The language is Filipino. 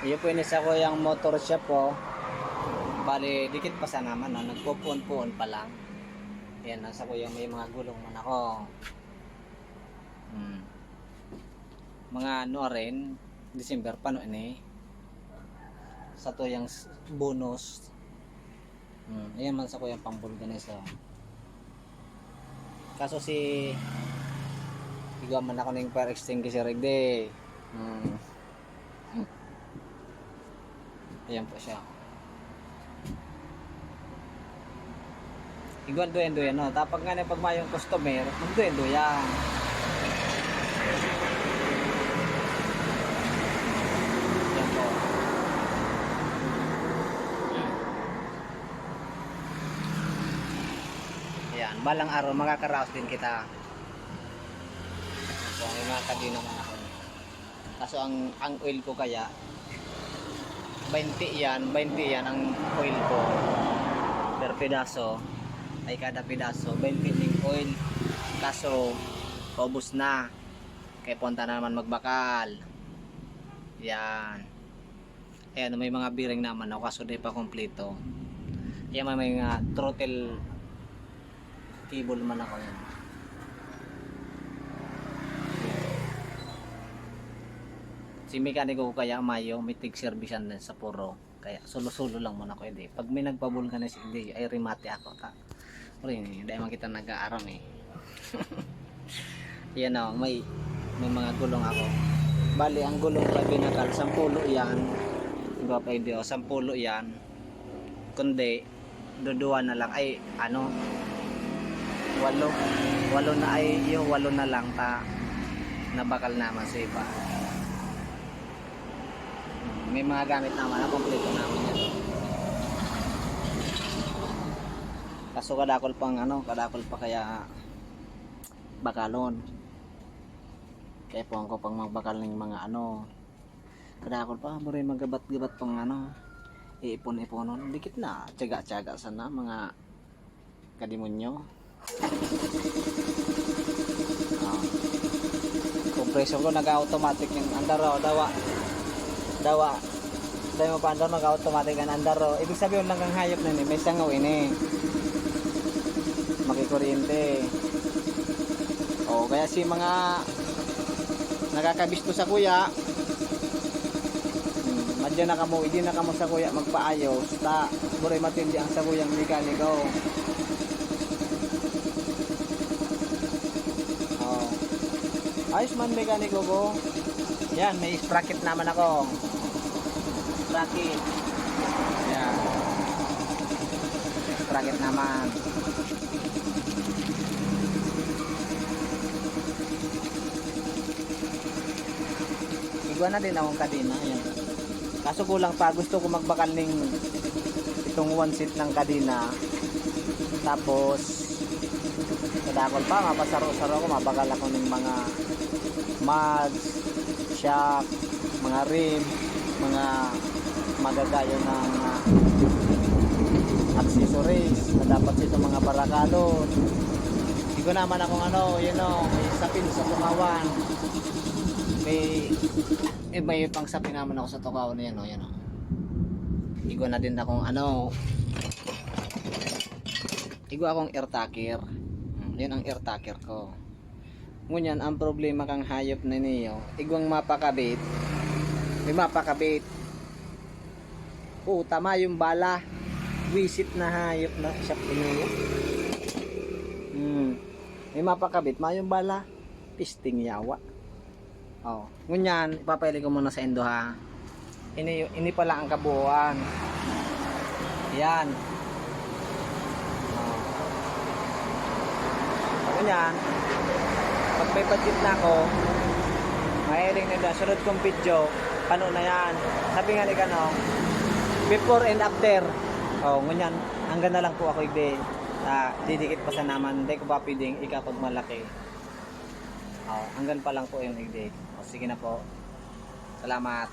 Iyo po inisa ko yung motor shop po. Bali, dikit pa sa naman, no? Nagpupuon-puon pa lang. Ayan, nasa ko yung may mga gulong man ako. Mga ano rin, December pa no ini. Sa to yung bonus. Ayan man sa ko yung pang-vulcanize. Kaso si igaw man ako ng fire extinguisher rigde. Ayan po siya. Igual do yan, no? Tapag nga na pag mayong customer, magdo yan. Yan po. Ayan, balang araw makakaraos din kita. So, may mga kadina naman ako. Kaso ang oil ko kaya 20 yan ang oil ko per pedaso. Ay kada pedaso 20 ng oil, kaso paubos na kaya punta na naman magbakal. Yan, ayan, may mga bearing naman ako kaso di pa kompleto. Yan, may mga throttle cable man ako. Yan, si mekaniko ko kaya mayo may tig servicean din sa puro, kaya solo-solo lang muna ako. Hindi pag may nagpabulkanis hindi ay remate ako ta. Rin, dahil man kita nag-aaram eh. Yan o, may mga gulong ako. Bali, ang gulong ko binakal, 10 yan. Diba pa hindi o, 10 yan. Kundi, duduwa na lang, ay ano, 8 na ay, yung 8 na lang ta, nabakal naman sa iba. May mga gamit naman, kompleto naman yan. Kaso kadakol pa kaya bakalon. Kaya po ako pang magbakal ng mga kadakol pa mo rin magabat-gabat pang iipon-iponon. Dikit na, tiyaga-tiyaga sana mga kadimonyo. Compressor ko nag-automatic yung andaro, dawa dahil mo pa andaro nag-automatic ang andaro. Ibig sabihin lang ang hayop na may sangaw ini makikuryente. Kaya si mga nakakabisto sa kuya, madyan na kamo, hindi na kamo sa kuya magpaayos ta buray matindi ang sa kuyang mekaniko. Ayos man mekaniko ko. Yan, may sprocket naman ako. Sprocket. Yan, sprocket naman. Igwa na din akong kadina. Ayan. Kaso kulang pa, gusto ko magbakal ng itong 1 seat ng kadina. Tapos kadakol pa, mapasaro-saro ako, mabakal ako ng mga mags, shock, mga rim, mga magagayo ng accessories na dapat ito mga barakalon. Hindi ko naman akong may sapin sa tukawan. May pang sapin naman ako sa tukawan na yan. Igo na din akong igo akong air tacker. Yan ang air tacker ko. Ngunyan, ang problema kang hayop na niyo, igwang mapakabit. May mapakabit. Tama yung bala. Visit na hayop na siya niyo. May mapakabit, mayong bala. Pisting yawa. Ngunyan, ipapili ko muna sa endo ha. Ini pala ang kabuuan. Yan. Ngunyan, pag may budget na ako, mahiling na sunod kong video, pano na yan. Sabi nga ni before and after. Ngunyan, hanggang na lang po ako didikit pa sa naman, hindi ko pa pwedeng ikapag malaki. Hanggang pa lang po yung higdig. Sige na po. Salamat.